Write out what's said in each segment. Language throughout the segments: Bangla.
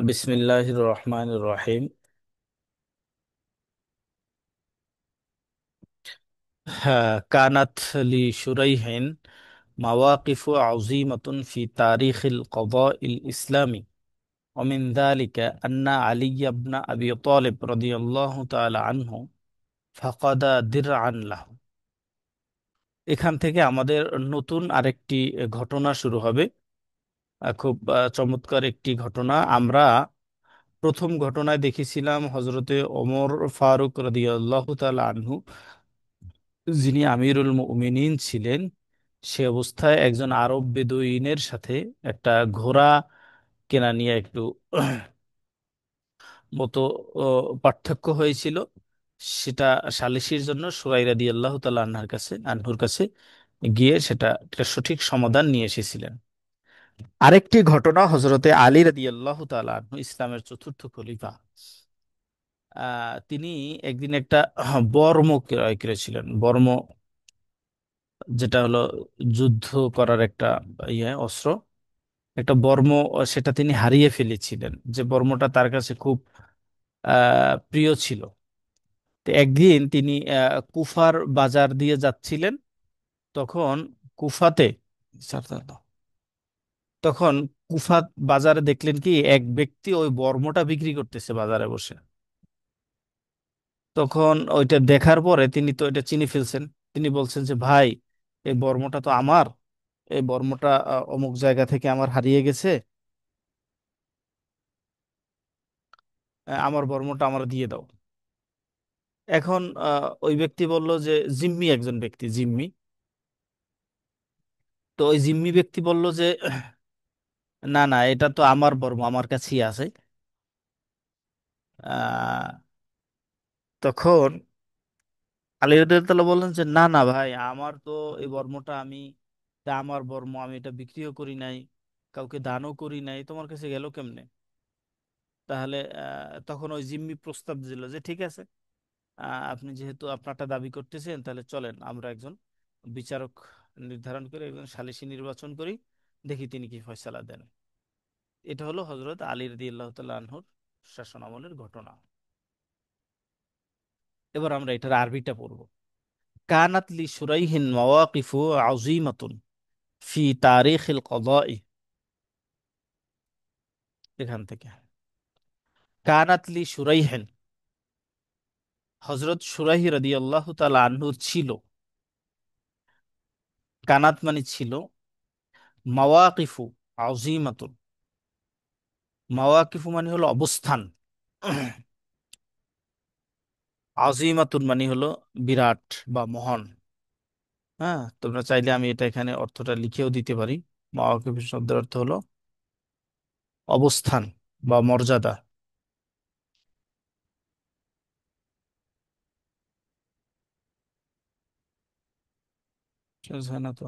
বিসমিল্লাহির রহমানির রহিম। হ্যাঁ, কানাত লি শুরাইহিন মাওয়াকিফু আযীমাতুন ফি তারিখিল কদাইল ইসলামি ওয়া মিন যালিকা আন্না আলী ইবনে আবি তালিব রাদিয়াল্লাহু তাআলা আনহু ফাকাদা দিরআন লাহু। এখান থেকে আমাদের নতুন আরেকটি ঘটনা শুরু হবে। খুব চমৎকার একটি ঘটনা। আমরা প্রথম ঘটনায় দেখেছিলাম হজরতে ওমর ফারুক রাদিয়াল্লাহু তাআলা আনহু, যিনি আমিরুল মুমিনিন ছিলেন, সে অবস্থায় একজন আরব বেদুইনের সাথে একটা ঘোড়া কেনা নিয়ে একটু মতো পার্থক্য হয়েছিল। সেটা সালিসির জন্য সুরাই রাদিয়াল্লাহু তাআলা আনহুর কাছে গিয়ে সেটা একটা সঠিক সমাধান নিয়ে এসেছিলেন। আরেকটি ঘটনা, হজরতে আলী রাদিয়াল্লাহু তাআলা আনহু, ইসলামের চতুর্থ খলিফা, তিনি একদিন একটা বর্ম ক্রয় করেছিলেন। বর্ম যেটা হলো যুদ্ধ করার একটা অস্ত্র, একটা বর্ম। সেটা তিনি হারিয়ে ফেলেছিলেন, যে বর্মটা তার কাছে খুব প্রিয় ছিল। তো একদিন তিনি কুফার বাজার দিয়ে যাচ্ছিলেন। তখন কুফাতে তখন কুফা বাজারে দেখলেন কি, এক ব্যক্তি ওই বর্মটা বিক্রি করতেছে বাজারে বসে। তখন ওইটা দেখার পরে তিনি তো এটা চিনি ফেলছেন। তিনি বলছেন যে, ভাই, এই বর্মটা তো আমার। এই বর্মটা অমুক জায়গা থেকে আমার হারিয়ে গেছে। আমার বর্মটা আমার দিয়ে দাও। এখন ওই ব্যক্তি বলল যে, জিম্মি, একজন ব্যক্তি জিম্মি। তো ওই জিম্মি ব্যক্তি বলল যে, না না, এটা তো আমার বর্ম, আমার কাছেই আছে। আহ, তখন আলী রাদিয়াল্লাহু বললেন যে, না না ভাই, আমার তো এই বর্মটা আমি, তা আমার বর্ম, আমি এটা বিক্রিও করি নাই, কাউকে দানও করি নাই, তোমার কাছে গেল কেমনে? তাহলে তখন ওই জিম্মি প্রস্তাব দিল যে, ঠিক আছে, আপনি যেহেতু আপনারটা দাবি করতেছেন, তাহলে চলেন আমরা একজন বিচারক নির্ধারণ করে, একজন সালিসী নির্বাচন করি, দেখি তিনি কি ফয়সালা দেন। এটা হলো হজরত আলী রাদিয়াল্লাহু তাআলা আনহুর শাসন আমলের ঘটনা। এবার আমরা এটার আরবিটা পড়ব। কানাত লি শুরাইহিন মাওয়াকিফু আযীমাতুন ফি তারিখিল কদাই। এখান থেকে কানাত লি শুরাইহিন, হজরত শুরাইহ রাদিয়াল্লাহু তাআলা আনহুর ছিল। কানাত মানে ছিল, মাওয়াকিফু আযীমাতুন, মাওয়াকিফু মানে হলো অবস্থান, আজিমাতুন মানে হলো বিরাট বা মহান। হ্যাঁ, তোমরা চাইলে আমি এটা এখানে অর্থটা লিখেও দিতে পারি। মাওয়াকিফ শব্দের অর্থ হলো অবস্থান বা মর্যাদা। সহজ হয় না তো?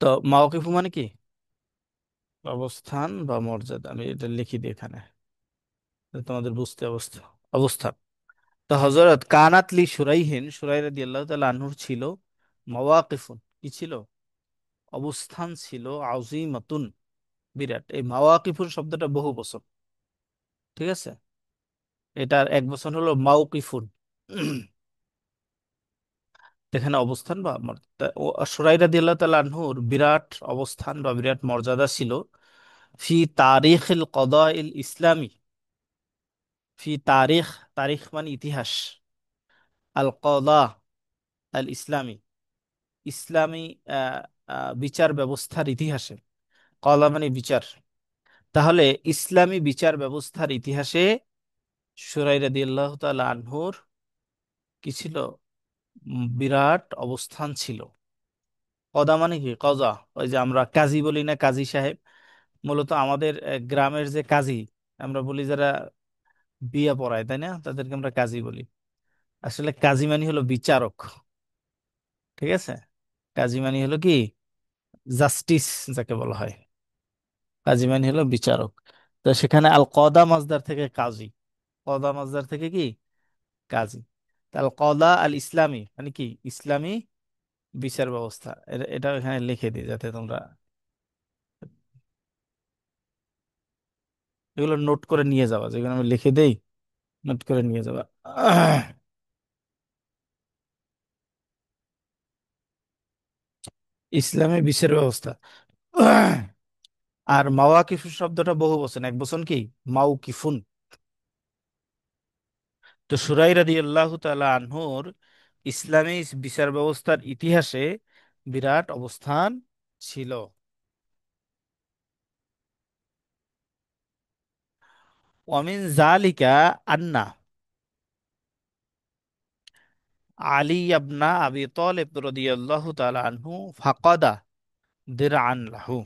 তো মাওয়াকিফু মানে কি? অবস্থান বা মর্যাদা। আমি এটা লিখি দিই এখানে, যাতে তোমাদের বুঝতে অবস্থান। তো হযরত কানাত লি শুরাইহিন, শুরাইহ রাদিয়াল্লাহু তাআলা আনহুর ছিল মাওয়াকিফুন, কি ছিল? অবস্থান ছিল, আযীমাতুন, বিরাট। এই মাওয়াকিফুর শব্দটা বহু বচন, ঠিক আছে? এটার এক বচন হলো মাওকিফুন। এখানে অবস্থান বা সুরাই রাদিয়াল্লাহু তাআলা আনহুর বিরাট অবস্থান বা বিরাট মর্যাদা ছিল। ফি তারিখিল কদাইল ইসলামী, ফি তারিখ, তারিখ মানে ইতিহাস, আল কদা আল ইসলামী, ইসলামী বিচার ব্যবস্থার ইতিহাসে। কদা মানে বিচার। তাহলে ইসলামী বিচার ব্যবস্থার ইতিহাসে সুরাই রাদিয়াল্লাহু তাআলা আনহুর কি ছিল? বিরাট অবস্থান ছিল। কদা মানে কি? কজা, ওই যে আমরা কাজী বলি না, কাজী সাহেব। মূলত আমাদের গ্রামের যে কাজী, আমরা বলি যারা বিয়ে পড়ায়, তাই না, তাদেরকে আমরা কাজী বলি। আসলে কাজী মানে হলো বিচারক, ঠিক আছে? কাজী মানে হলো কি, জাস্টিস যাকে বলা হয়। কাজী মানে হলো বিচারক। তো সেখানে আল কদা মাজদার থেকে কাজী, কদা মাজদার থেকে কি কাজী। তাহলে কদা আল ইসলামী মানে কি? ইসলামী বিচার ব্যবস্থা। এটা এখানে লিখে দিই যাতে তোমরা এগুলো নোট করে নিয়ে যাবা, যেগুলো আমি লিখে দেই নোট করে নিয়ে যাবা। ইসলামী বিচার ব্যবস্থা। আর মাওয়াকিফ শব্দটা বহু বচন, এক বচন কি? মাউকিফুন। তো সুরাই রাদিয়াল্লাহু তাআলা আনহুর ইসলামী বিচার ব্যবস্থার ইতিহাসে বিরাট অবস্থান ছিল। ওয়ামিন জালিকা আন্না আলী ইবনা আবি তালিব রাদিয়াল্লাহু তাআলা আনহু ফাকাদা দিরআন লাহু।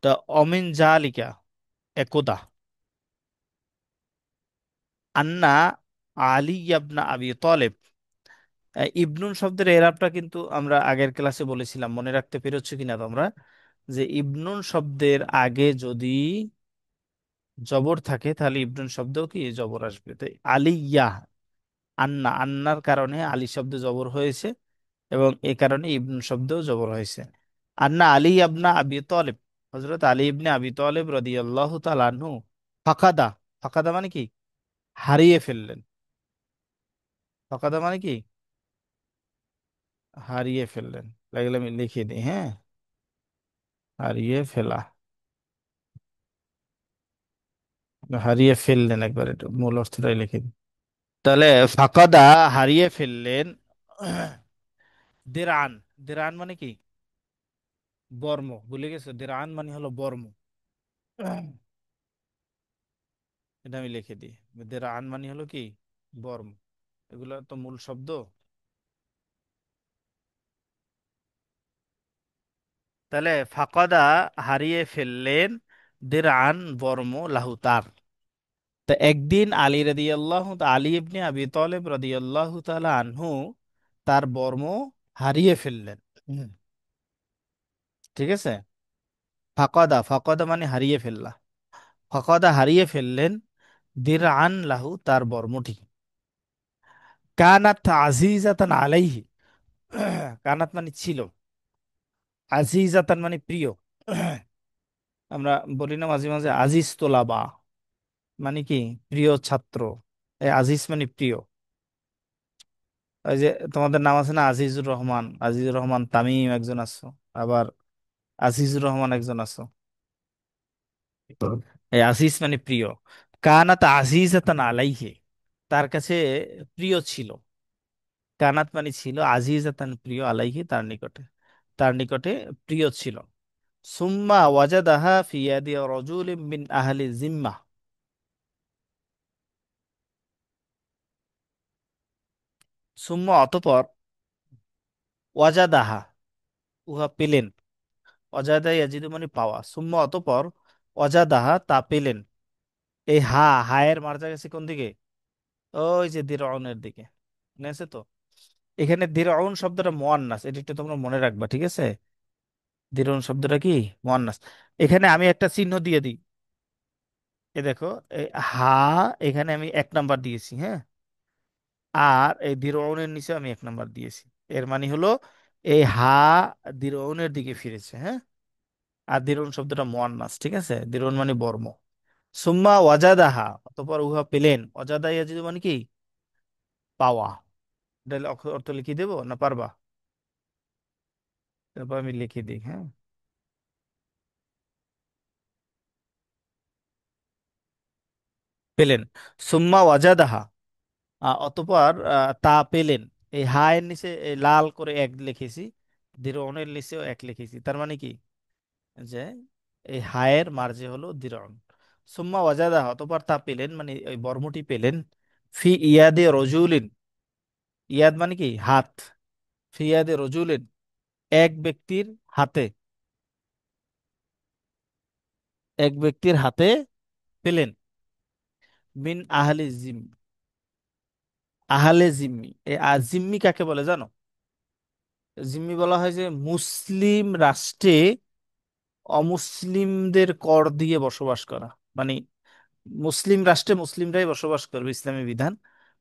তো অমিন জালিকা একদা আন্না আলী ইবনা আবি তালিব। ইবনুন শব্দের এরাবটা কিন্তু আমরা আগের ক্লাসে বলেছিলাম, মনে রাখতে পেরেছো কিনা তোমরা? যে ইবনুন শব্দের আগে যদি জবর থাকে তাহলে ইবনুন শব্দেও কি জবর আসবে। তাই আলিয়া, আন্না, আন্নার কারণে আলী শব্দে জবর হয়েছে এবং এ কারণে ইবনুন শব্দেও জবর হয়েছে। আন্না আলী আবনা আবি তালিব, হযরত আলী ইবনে আবি তালিব রাদিয়াল্লাহু তাআলা আনহু ফাকাদা, ফাকাদা মানে কি? হারিয়ে ফেললেন। ফাকাদা মানে কি? হারিয়ে ফেললেন। লাগলে আমি লিখে দিই, হ্যাঁ। হারিয়ে ফেলা, হারিয়ে ফেললেন, একবার একটু মূল অর্থটাই লিখে দিই। তাহলে ফাকাদা হারিয়ে ফেললেন দিরআন। দিরআন মানে কি? বর্ম। ভুলে গেছো? দিরআন মানে হলো বর্ম। এটা আমি লিখে দিই। দিরআন মানে হলো কি? বর্ম। এগুলো তো মূল শব্দ। তাহলে ফাকাদা হারিয়ে ফেললেন দিরআন বর্ম লাহু তার। তা একদিন আলী রাদিয়াল্লাহু আলী ইবনে আবি তালিব রাদিয়াল্লাহু তাআলা আনহু তার বর্ম হারিয়ে ফেললেন। হুম, ঠিক আছে। ফাকাদা, ফাকাদা মানে হারিয়ে ফেললা। ফাকাদা হারিয়ে ফেললেন দিরআন লাহু তার বর্মটি। কানাত আজিজাতান আলাইহি। কানাত মানে ছিল, আজিজাতান মানে প্রিয়। আমরা বলি না মাঝে মাঝে আজিজ তোলাবা, মানে কি? প্রিয় ছাত্র। এই আজিজ মানে প্রিয়। ওই যে তোমাদের নাম আছে না আজিজুর রহমান, আজিজুর রহমান তামিম একজন আছো, আবার আজিজুর রহমান একজন আছো। এই আজিজ মানে প্রিয়। কানাত আজিজাতান আলাইহি, তার কাছে প্রিয় ছিল। কানাত মানে ছিল, আজিজাতান প্রিয়, আলাইহি তার নিকটে, তার নিকটে প্রিয় ছিল। সুম্মা ওয়াজাদাহা ফি ইয়াদি রাজুলিন মিন আহলি জিম্মাহ। সুম্মা অতঃপর, ওয়াজাদাহা উহা পেলেন, অজাদা ইয়াজিদু মানে পাওয়া, সুম্মা অতঃপর অজাদাহা তা পেলেন। এই হায়ের মার্জা গেছে কোন দিকে? ওই যে দিরআউনের দিকে। মনে আছে তো? এখানে দিরআউন শব্দটা মুয়ান্নাস, এটা একটু তোমরা মনে রাখবা, ঠিক আছে? দিরআউন শব্দটা কি? মুয়ান্নাস। এখানে আমি একটা চিহ্ন দিয়ে দিই। এ দেখো, এই হা, এখানে আমি 1 নাম্বার দিয়েছি, হ্যাঁ। আর এই দিরআউনের নিচে আমি 1 নাম্বার দিয়েছি। এর মানে হলো এই দিরআউনের দিকে ফিরেছে, হ্যাঁ। আর দিরআউন শব্দটা মুয়ান্নাস, ঠিক আছে? দিরআউন মানে বর্ম। সুম্মা ওয়াজাদাহা অতঃপর উহা পেলেন, ওয়াজাদা ইয়াজিদু মানে কি? পাওয়া। এটা অর্থ লিখে দেবো না পারবা? তারপর আমি লিখে দিই, হ্যাঁ। পেলেন। সুম্মা ওয়াজাদাহা, অতঃপর তা পেলেন। এই এর নিচে এই লাল করে 1 লিখেছি, দিরনের নিচেও 1 লিখেছি। তার মানে কি? যে এই হায়ের মার্জে হলো দিরন। সুম্মা ওয়াজাদাহা অতঃপর তা পেলেন মানে ওই বর্মটি পেলেন। ফি ইয়াদে রজুলিন, ইয়াদ মানে কি? হাত। ফি ইয়াদে রজুলিন, এক ব্যক্তির হাতে, এক ব্যক্তির হাতে পেলেন। মিন আহলি জিম, আহলে জিম্মি। এই জিম্মি কাকে বলে জানো? জিম্মি বলা হয় যে মুসলিম রাষ্ট্রে অমুসলিমদের কর দিয়ে বসবাস করা, মানে মুসলিম রাষ্ট্রে মুসলিমরাই বসবাস করবে, ইসলামী বিধান।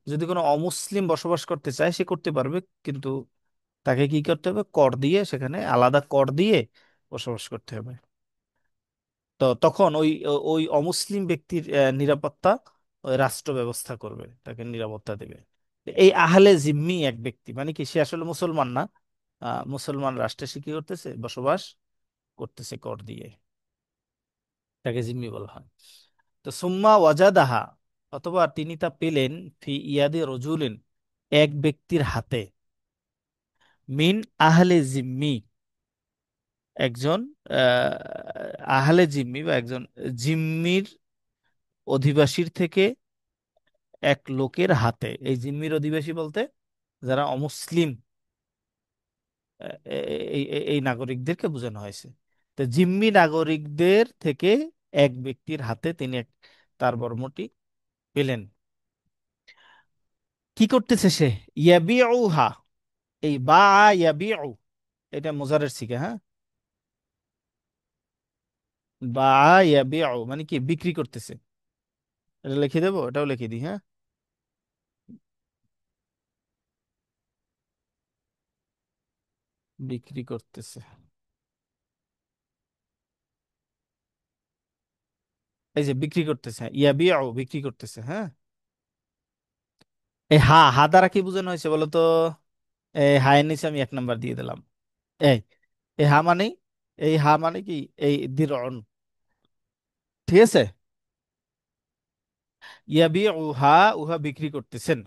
যদি কোনো অমুসলিম বসবাস করতে চায় সে করতে পারবে, কিন্তু তাকে কি করতে হবে, কর দিয়ে, সেখানে আলাদা কর দিয়ে বসবাস করতে হবে। তো তখন ওই ওই অমুসলিম ব্যক্তির নিরাপত্তা ওই রাষ্ট্র ব্যবস্থা করবে, তাকে নিরাপত্তা দেবে। এই আহলে জিম্মি এক ব্যক্তি, মানে কি, সে আসলে মুসলমান না, মুসলমান রাষ্ট্রে সে কি করতেছে, বসবাস করতেছে কর দিয়ে, তাকে জিম্মি বলা হয়। তো সুম্মা ওয়াজাদাহা, অথবা তিনি তা পেলেন, ফি ইয়াদি রজুলিন, এক ব্যক্তির হাতে, মিন আহলে জিম্মি, একজন আহলে জিম্মি বা একজন জিম্মির অধিবাসীর থেকে, এক লোকের হাতে। এই জিম্মির অধিবাসী বলতে যারা অমুসলিম, এই নাগরিকদেরকে বোঝানো হয়েছে। তো জিম্মি নাগরিকদের থেকে এক ব্যক্তির হাতে তিনি তার বর্মটি পেলেন। কি করতেছে সে, ইয়াবিউহা, এই বা ইয়াবিউ, এটা মোজারের সিগা, হ্যাঁ, বা ইয়াবিউ মানে কি, বিক্রি করতেছে। এটা লিখে দেবো, এটাও লিখে দিই, হ্যাঁ, বিক্রি করতেছে। এই যে বিক্রি করতেছে, ইয়াবিউ বিক্রি করতেছে, হ্যাঁ। এই হা হা দ্বারা কি বোঝানো হয়েছে বলো তো? এই হায়ের নিচে আমি 1 নাম্বার দিয়ে দিলাম। এই এই হা মানে, এই হা মানে কি, এই দিরন, ঠিক আছে। ইয়াবিউহা, উহা বিক্রি করতেছেন।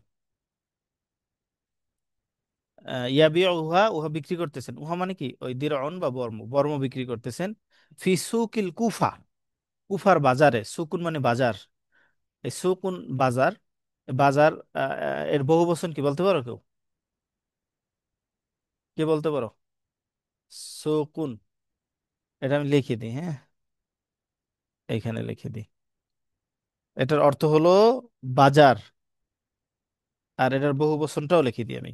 ইয়াবিউহা, উহা বিক্রি করতেছেন। উহা মানে কি, ওই দিরন বা বর্ম, বর্ম বিক্রি করতেছেন। ফি সুকিল কুফা, কুফার বাজারে। সুকুন মানে বাজার, এই সুকুন বাজার, বাজার, এর বহু বচন কি বলতে পারো কেউ? কে বলতে পারো? সুকুন, এটা আমি লিখে দিই, হ্যাঁ, এইখানে লিখে দিই। এটার অর্থ হলো বাজার, আর এটার বহু বচনটাও লিখে দিই আমি,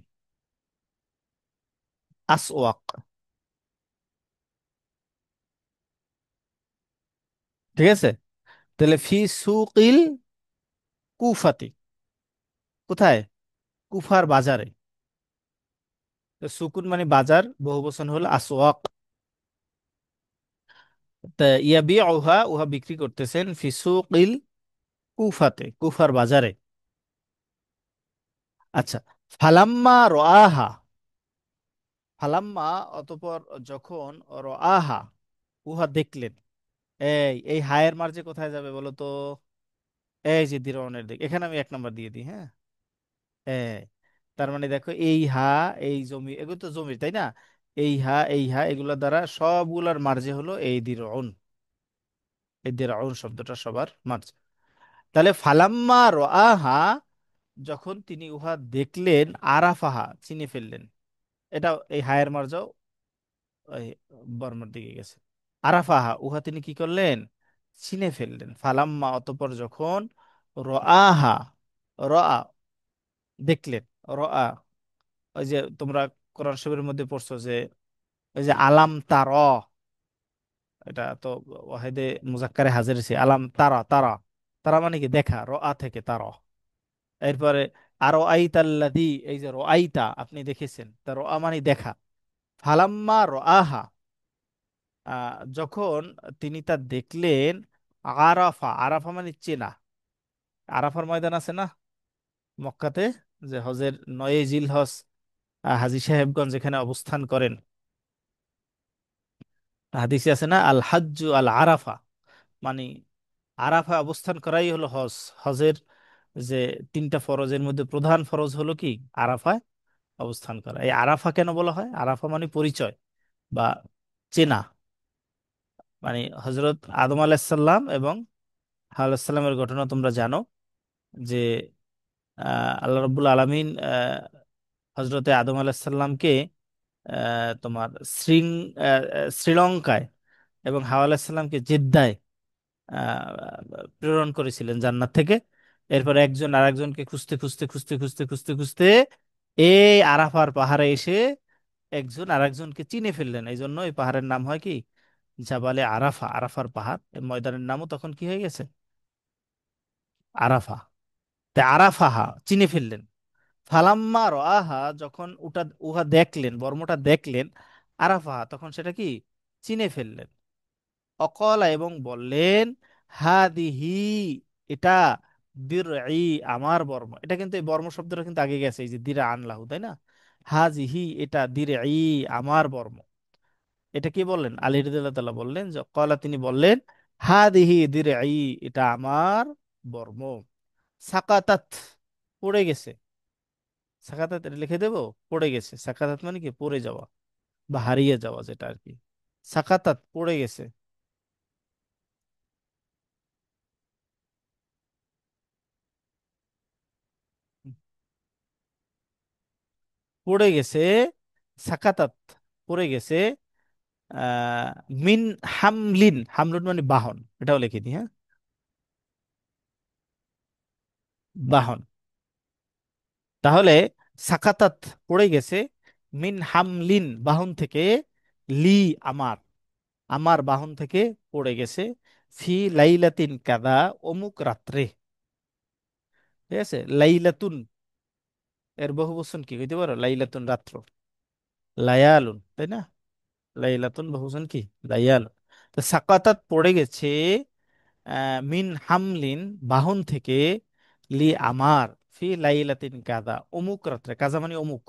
আসওয়াক। ঠিক আছে, তাহলে ফি সুকিল কুফাতি, কোথায়, কুফার বাজারে। তো সুকুন মানে বাজার, বহু বচন হলো আসওয়াক। তা ইয়াবিউহা, উহা বিক্রি করতেছেন, ফি সুকিল কুফাতে, কুফার বাজারে। আচ্ছা, ফালাম্মা রাআহা, ফালাম্মা অতঃপর যখন, রাআহা উহা দেখলেন। এই হায়ের মার্জে কোথায় যাবে বলো তো? এই যে দিরনের দিক, এখানে আমি 1 নাম্বার দিয়ে দিই, হ্যাঁ। হ্যাঁ, তার মানে দেখো, এই হা, এই জমি, এগুলো তো জমি, তাই না? এই হা, এই হা, এগুলা দ্বারা সবগুলার মার্জে হলো এই দিরউন। এই দিরউন শব্দটা সবার মার্জে। তাহলে ফালাম্মা রাআহা, যখন তিনি উহা দেখলেন, আরাফাহা চিনে ফেললেন। এটা এই হায়ের মার্জাও ওই বর্মার দিকে গেছে। আরাফাহা, উহা তিনি কি করলেন, চিনে ফেললেন। ফালাম্মা অতঃপর যখন, রাআহা, রাআ দেখলেন, রাআ, ওই যে তোমরা কোরআন শরীফের মধ্যে পড়ছো যে, ওই যে আলাম তার, এটা তো ওয়াহেদে মুজাক্কারে হাজির হয়েছে, আলাম তারা, তারা, তারা মানে কি দেখা, রাআ থেকে তারা। এরপরে আরো আইতাল্লাদি, এই যে আইতা আপনি দেখেছেন, তা রাআ মানে দেখা। ফালাম্মা রাআহা, যখন তিনি তা দেখলেন, আরাফা, আরাফা মানে চেনা। আরাফার ময়দান আছে না মক্কাতে, যে হজের 9 জিলহজ হাজী সাহেবগঞ্জ যেখানে অবস্থান করেন, হাদিসে আছে না, আল হাজ্জু আল আরাফা, মানে আরাফা অবস্থান করাই হলো হজ। হজের যে 3টা ফরজের মধ্যে প্রধান ফরজ হলো কি, আরাফায় অবস্থান করা। এই আরাফা কেন বলা হয়, আরাফা মানে পরিচয় বা চেনা। মানে হজরত আদম আলাহিসাল্লাম এবং হাওয়া আলাহিসাল্লামের ঘটনা তোমরা জানো, যে আল্লাহ রব্বুল আলমিন হজরতে আদম আলাহিসাল্লামকে তোমার শ্রীলঙ্কায়, এবং হাওয়া আলাহিসাল্লামকে জেদ্দায় প্রেরণ করেছিলেন জান্নাত থেকে। এরপর একজন আরেকজনকে খুঁজতে খুঁজতে খুঁজতে খুঁজতে খুঁজতে খুঁজতে এই আরাফার পাহাড়ে এসে একজন আরেকজনকে চিনে ফেললেন। এই জন্য এই পাহাড়ের নাম হয় কি, জাবালে আরাফা, আরাফার পাহাড়। এই ময়দানের নামও তখন কি হয়ে গেছে, আরাফা। তা আরাফাহা, চিনে ফেললেন। ফালাম্মা রাহা, যখন উহা দেখলেন, বর্মটা দেখলেন, আরাফাহা, তখন সেটা কি চিনে ফেললেন। অকলা, এবং বললেন, হাদিহি, এটা, দিরঈ, আমার বর্ম। এটা কিন্তু এই বর্ম শব্দটা কিন্তু আগে গেছে, এই যে দিরা আনলাহু, তাই না? হাজিহি, এটা, দিরঈ, আমার বর্ম। এটা কি বললেন? আলী রাদিয়াল্লাহু তাআলা বললেন যে, কলা, তিনি বললেন, হাদিহি দিরঈ, এটা আমার বর্ম। সাকাতাত, পড়ে গেছে। সাকাতাত, এটা লিখে দেবো, পড়ে গেছে। সাকাতাত মানে কি, পড়ে যাওয়া বা হারিয়ে যাওয়া, যেটা আর কি। সাকাতাত, পড়ে গেছে। পড়ে গেছে, সাকাতাত, পড়ে গেছে, আহ মিন হামলিন, হামলুন মানে বাহন, এটাও লিখে দিই, হ্যাঁ, বাহন। তাহলে সাকাতাত, পড়ে গেছে, মিন হামলিন, বাহন থেকে, লি, আমার, আমার বাহন থেকে পড়ে গেছে, ফি লাইলাতিন কাদা, অমুক রাত্রে। ঠিক আছে, লাইলাতুন এর বহু বচন কি হইতে পারো? লাইলাতুন, রাত্র। লায়ালুন, তাই না? লাইলাতুন বহু বচন কি? লায়ালুন। তো সাকাতাত, পড়ে গেছে, মিন হামলিন, বাহন থেকে, লি, আমার, ফি লাইলাতিন কাদা, অমুক রাত্রে। কাজা মানে অমুক,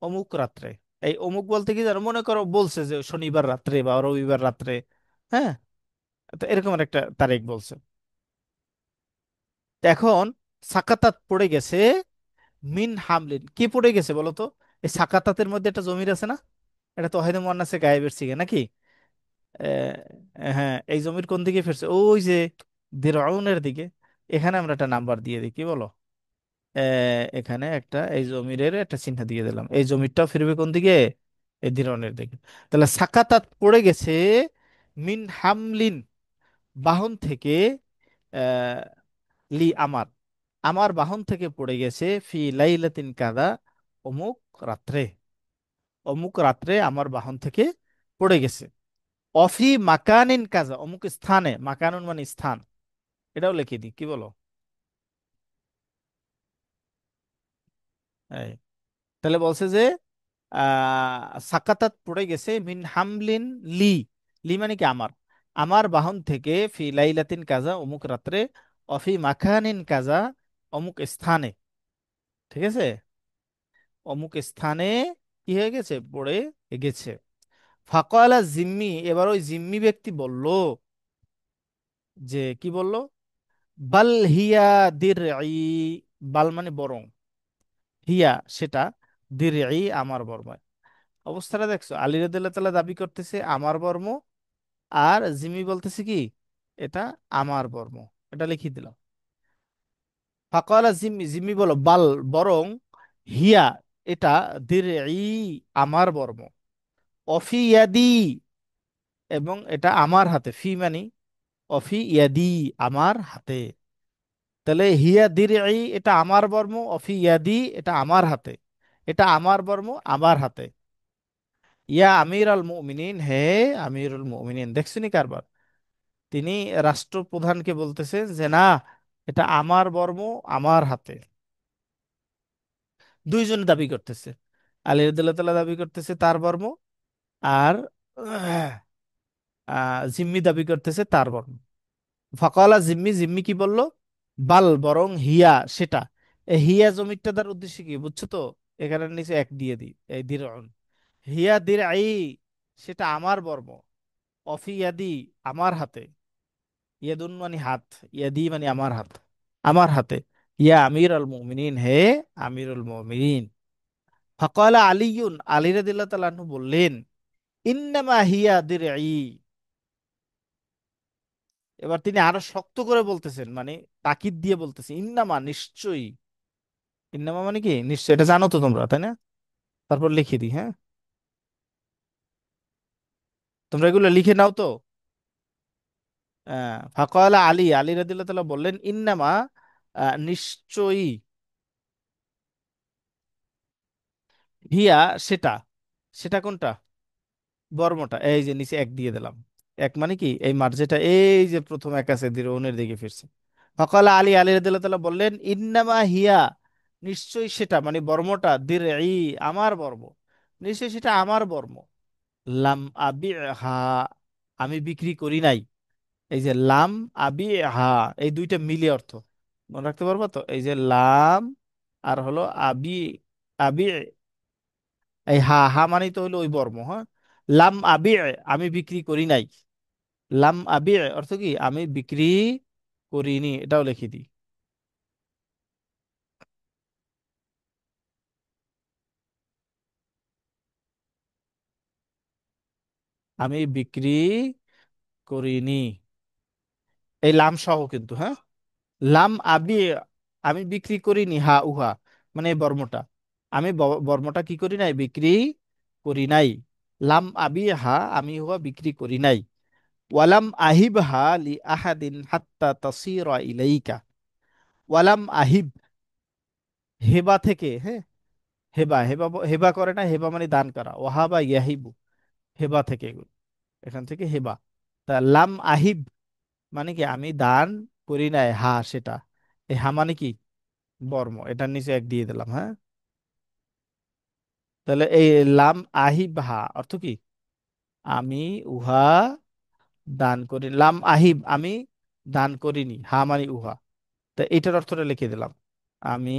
অমুক রাত্রে। এই অমুক বলতে কি জানো, মনে করো বলছে যে শনিবার রাত্রে বা রবিবার রাত্রে, হ্যাঁ, তো এরকম একটা তারিখ বলছে। তো এখন সাকাতাত, পড়ে গেছে, মিন হামলিন, কি পড়ে গেছে বলো তো? এই সাকাতাতের মধ্যে একটা জমির আছে না? এটা তো হয়তো মুয়ান্নাসে গায়েবের সিগা নাকি? হ্যাঁ, এই জমির কোন দিকে ফিরছে? ওই যে দিরআউনের দিকে। এখানে আমরা একটা নাম্বার দিয়ে দিই, কি বলো? এখানে একটা, এই জমিরের একটা চিহ্ন দিয়ে দিলাম। এই জমিরটাও ফিরবে কোন দিকে? এই দিরনের দিকে। তাহলে সাকাতাত, পড়ে গেছে, মিন হামলিন, বাহন থেকে, আহ, লি, আমার, আমার বাহন থেকে পড়ে গেছে, ফি লাইলাতিন কাদা, অমুক রাত্রে, অমুক রাত্রে আমার বাহন থেকে পড়ে গেছে। অফি মাকানিন কাজা, অমুক স্থানে, মাকানুন মানে স্থান, এটাও লিখে দিই, কি বলো? এই, তাহলে বলছে যে, সাকাতাত, পড়ে গেছে, মিন হামলিন, লি, লি মানে কি, আমার, আমার বাহন থেকে, ফি লাইলাতিন কাজা, অমুক রাত্রে, অফি মাকানিন কাজা, অমুক স্থানে। ঠিক আছে, অমুক স্থানে কি হয়ে গেছে, পড়ে গেছে। ফাকালা জিম্মি, এবার ওই জিম্মি ব্যক্তি বলল, যে কি বলল? বাল হিয়া দিরঈ, বাল মানে বরং, হিয়া সেটা, দিরঈ আমার বর্ম। অবস্থাটা দেখছো, আলী রাদিয়াল্লাহু তাআলা দাবি করতেছে আমার বর্ম, আর জিম্মি বলতেছে কি, এটা আমার বর্ম। এটা লিখে দিলাম। ফাকালা জিম্মি, জিম্মি বলো, বাল, বরং, হিয়া, এটা, দিরঈ, আমার বর্ম, অফি ইয়াদি, এবং এটা আমার হাতে, ফি মানি, অফি ইয়াদি, আমার হাতে। তাহলে হিয়া দিরঈ, এটা আমার বর্ম, অফি ইয়াদি, এটা আমার হাতে, এটা আমার বর্ম, আমার হাতে। ইয়া আমির আল মুমিনিন, হে আমিরুল মুমিনিন, দেখছুনি কারবার, তিনি রাষ্ট্রপ্রধানকে বলতেছেন যে না, এটা আমার বর্ম, আমার হাতে। দুইজনে দাবি করতেছে, আলী রাদিয়াল্লাহু তাআলা দাবি করতেছে তার বর্ম, আর জিম্মি দাবি করতেছে তার বর্ম। ফাকালা জিম্মি, জিম্মি কি বলল? বাল, বরং, হিয়া সেটা। এই হিয়া জমিরটা তার উদ্দেশ্য কি বুঝছো তো? এখানে নিচে এক দিয়ে দিই, এই দিরউন, হিয়া দিরঈ, সেটা আমার বর্ম, অফি ইয়াদি, আমার হাতে, ইয়াদুন মানে হাত, ইয়াদি মানে আমার হাত, আমার হাতে। ইয়া আমির আল মুমিনিন, হে আমিরুল মুমিনিন। ফাকালা আলিয়ুন, আলী রাদিয়াল্লাহু তাআলা আনহু বললেন, ইন্নামা হিয়া দিরঈ। এবার তিনি আরো শক্ত করে বলতেছেন, মানে তাকিদ দিয়ে বলতেছে, ইন্নামা, নিশ্চয়ই। ইন্নামা মানে কি, নিশ্চয়, এটা জানো তো তোমরা, তাই না? তারপর লিখে দিই, হ্যাঁ, তোমরা এগুলো লিখে নাও তো। ফাকালা আলী, আলী রাদিয়াল্লাহু তাআলা বললেন, ইন্নামা, নিশ্চয়ই, হিয়া সেটা, সেটা কোনটা? বর্মটা, এই যে নিচে এক দিয়ে দিলাম। এক মানে কি, এই মার্জেটা, এই যে প্রথম এক আছে, দিরনের দিকে ফিরছে। ফকাল আলী, আলী রাদিয়াল্লাহু তাআলা বললেন, ইন্নামা হিয়া, নিশ্চয়ই সেটা মানে বর্মটা, দিরই, আমার বর্ম, নিশ্চয়ই সেটা আমার বর্ম। লাম আবিহা, আমি বিক্রি করি নাই। এই যে লাম আবিহা, এই দুইটা মিলিয়ে অর্থ মনে রাখতে পারবো তো, এই যে লাম আর হলো আবি, আবি, এই হা, হা মানে তো হলো ওই বর্ম, হ্যাঁ। লাম আবি, আমি বিক্রি করি নাই। লাম আবি অর্থ কি, আমি বিক্রি করিনি, এটাও লিখে দিই। আমি বিক্রি করিনি, এই লাম সহ কিন্তু, হ্যাঁ। লাম আবি, আমি বিক্রি করিনি, হা উহা মানে এই বর্মটা, আমি বর্মটা কি করি নাই, বিক্রি করি নাই। লাম আবি হা, আমি উহা বিক্রি করি নাই। ওয়ালাম আহিব হা লি আহাদিন হাত্তা তাসিরা ইলাইকা। ওয়ালাম আহিব, হেবা থেকে, হ্যাঁ। হেবা, হেবা হেবা করে না, হেবা মানে দান করা, ওয়াহাবা ইয়াহিবু, হেবা থেকে এগুলো, এখান থেকে হেবা। তা লাম আহিব মানে কি, আমি দান করি নাই, হা সেটা, এই হা মানে কি, বর্ম, এটার নিচে এক দিয়ে দিলাম, হ্যাঁ। তাহলে এই লাম আহিব হা অর্থ কি, আমি উহা দান করি, লাম আহিব আমি দান করিনি, হা মানে উহা। তা এটার অর্থটা লিখে দিলাম, আমি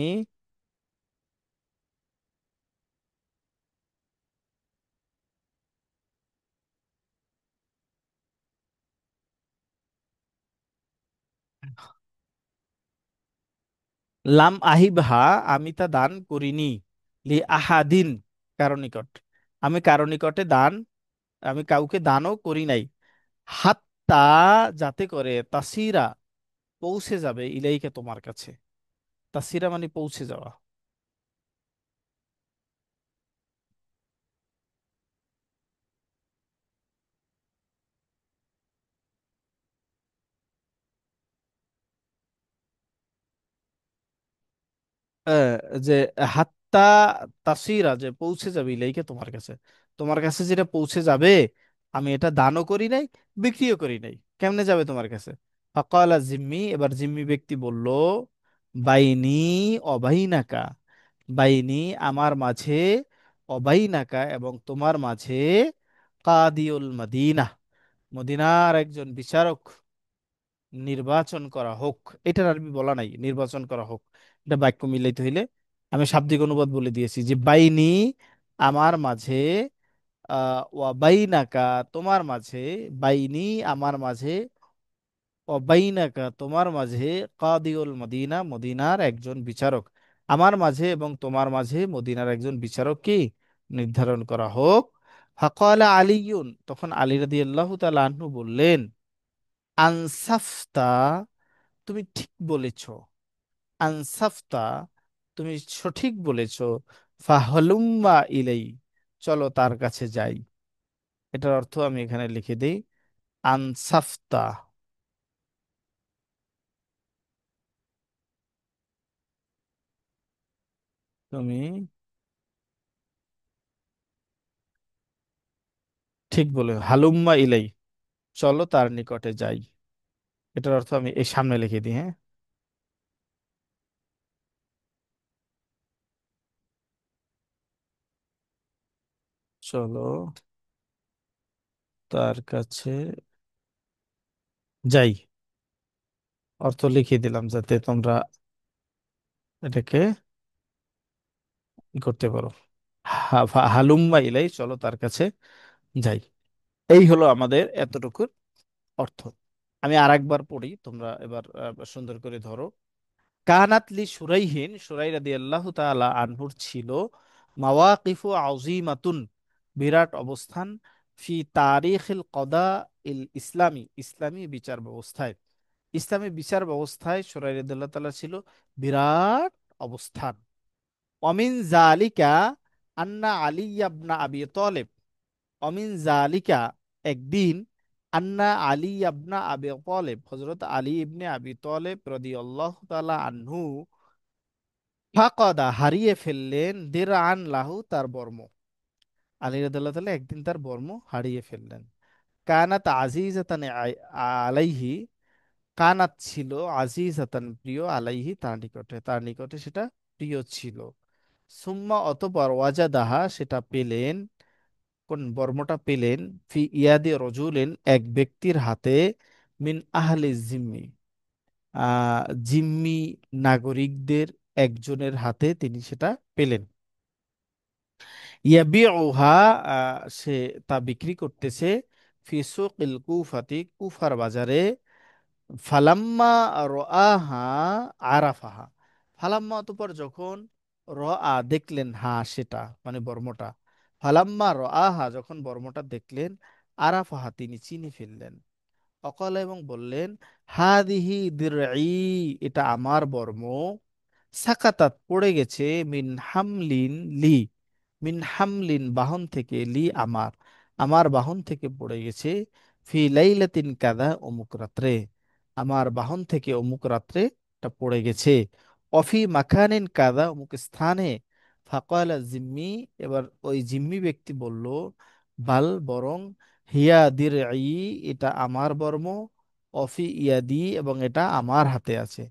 লাম আহিব হা, আমি তা দান করিনি, লি আহাদিন, কারো নিকট, আমি কারো নিকটে দান, আমি কাউকে দানও করি নাই। হাত্তা, যাতে করে, তাসিরা, পৌঁছে যাবে, ইলাইকে, তোমার কাছে। তাসিরা মানে পৌঁছে যাওয়া। আহ, যে হাত্তা তাসিরা, যে পৌঁছে যাবে, ইলাইকে, তোমার কাছে, তোমার কাছে যেটা পৌঁছে যাবে, আমি এটা দানও করি নাই, বিক্রিও করি নাই, কেমনে যাবে তোমার কাছে। ফাকালা জিম্মি, এবার জিম্মি ব্যক্তি বলল, বাইনি অবাইনাকা, বাইনি আমার মাঝে, অবাইনাকা এবং তোমার মাঝে, কাদিউল মদিনা, মদিনার একজন বিচারক নির্বাচন করা হোক। এটার আরবি বলা নাই, নির্বাচন করা হোক, এটা বাক্য মিলাইতে হইলে আমি শাব্দিক অনুবাদ বলে দিয়েছি, যে বাইনি, আমার মাঝে, ওয়া বাইনাকা, তোমার মাঝে, বাইনি আমার মাঝে, ওয়া বাইনাকা তোমার মাঝে, কাদিউল মদিনা, মদিনার একজন বিচারক, আমার মাঝে এবং তোমার মাঝে মদিনার একজন বিচারক কি নির্ধারণ করা হোক। ফাকালা আলিয়ুন, তখন আলী রাদিয়াল্লাহু তাআলা আনহু বললেন, আনসাফতা, তুমি ঠিক বলেছ, আনসাফতা, তুমি সঠিক বলেছ, ফাহলুম্মা ইলাই, চলো তার কাছে যাই। এটার অর্থ আমি এখানে লিখে দিই, আনসাফতা, তুমি ঠিক বলে, হালুম্মা ইলাই, চলো তার নিকটে যাই। এটার অর্থ আমি এই সামনে লিখে দিই, হ্যাঁ। চলো তার কাছে যাই, অর্থ লিখে দিলাম যাতে তোমরা এটাকে ই করতে পারো। হালুম্মা ইলাই, চলো তার কাছে যাই। এই হলো আমাদের এতটুকুর অর্থ। আমি আরেকবার পড়ি, তোমরা এবার সুন্দর করে ধরো। কানাতলি সুরাইহিন, সুরাই রাদিয়াল্লাহু তাআলা আনহুর ছিল, মাওয়াকিফু আযীমাতুন, বিরাট অবস্থান, ফি তারিখিল কদা ইল ইসলামী, ইসলামী বিচার ব্যবস্থায়, ইসলামী বিচার ব্যবস্থায় সুরাই রাদিয়াল্লাহু তাআলা ছিল বিরাট অবস্থান। অমিন জালিকা আন্না আলী ইবনা আবি তালেব, অমিন জালিকা, একদিন, আন্না আলী ইবনা আবি তালেব, হযরত আলী ইবনে আবি তালেব রাদিয়াল্লাহু তাআলা আনহু, ফাকাদা, হারিয়ে ফেললেন, দিরআন লাহু, তার বর্ম। আলী রাদিয়াল্লাহু তাআলা একদিন তার বর্ম হারিয়ে ফেললেন। কানাত আজিজাতান আলাইহি, কানাত ছিল আজিজাতান প্রিয় আলাইহি তার নিকটে সেটা প্রিয় ছিল। সুম্মা অতঃপর ওয়াজাদাহা সেটা পেলেন, কোন বর্মটা পেলেন, ফি ইয়াদি রজুলিন এক ব্যক্তির হাতে, মিন আহলি জিম্মি, জিম্মি নাগরিকদের একজনের হাতে তিনি সেটা পেলেন। ইয়াবিউহা, সে তা বিক্রি করতেছে, ফি সুকিল কুফাতি, কুফার বাজারে। ফালাম্মা রাআহা আরাফাহা, ফালাম্মা অতঃপর যখন, দেখলেন, সেটা মানে বর্মটা, ফালাম্মা রাআহা যখন বর্মটা দেখলেন, আরাফাহা তিনি চিনি ফেললেন। অকাল এবং বললেন, হাদিহি দিরঈ, এটা আমার বর্ম। সাকাতাত পড়ে গেছে, মিন হামলিন লি, মিন হামলিন বাহন থেকে, লি আমার, আমার বাহন থেকে পড়ে গেছে, ফি লাইলাতিন কাদা অমুক রাত্রে, আমার বাহন থেকে অমুক রাত্রে এটা পড়ে গেছে। অফি মাকানিন কাদা অমুক স্থানে। ফাকালা জিম্মি, এবার ওই জিম্মি ব্যক্তি বলল, বাল বরং, হিয়া দিরঈ, এটা আমার বর্ম, অফি ইয়াদি, এবং এটা আমার হাতে আছে।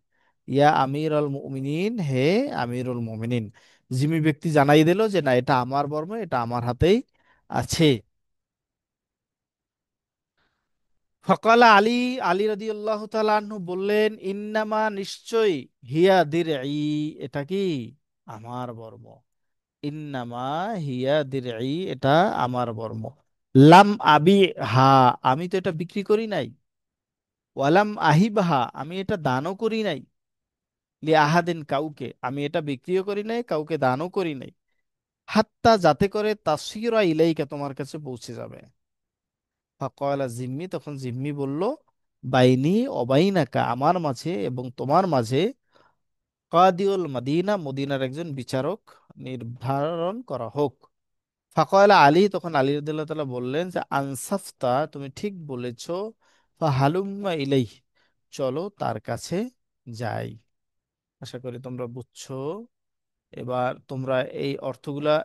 ইয়া আমিরুল মুমিনিন, হে আমিরুল মুমিনিন। জিম্মি ব্যক্তি জানাই দিল যে না, এটা আমার বর্ম, এটা আমার হাতেই আছে। ফকালা আলী, আলী রাদিয়াল্লাহু তাআলা আনহু বললেন, ইন্নামা নিশ্চয়, হিয়া দিরঈ, এটা কি আমার বর্ম। ইন্নামা হিয়া দিরঈ, এটা আমার বর্ম। লাম আবি, হা, আমি তো এটা বিক্রি করি নাই। ওয়ালাম আহিবহা, আমি এটা দানও করি নাই। লি আহাদিন, কাউকে, আমি এটা বিক্রিও করি নাই, কাউকে দানও করি নাই। হাত্তা, যাতে করে, তাসিরা ইলাইকা, তোমার কাছে পৌঁছে যাবে। ফাকালা জিম্মি, তখন জিম্মি বলল, বাইনি অবাইনাকা, আমার মাঝে এবং তোমার মাঝে, কাদিউল মদিনা, মদিনার একজন বিচারক নির্ধারণ করা হোক। ফাকালা আলী, তখন আলী রাদিয়াল্লাহু তাআলা বললেন যে, আনসাফতা, তুমি ঠিক বলেছো। ফাহালুম্মা ইলাইহি, চলো তার কাছে যাই। আশা করি তোমরা বুঝছো। এবার তোমরা এই অর্থগুলা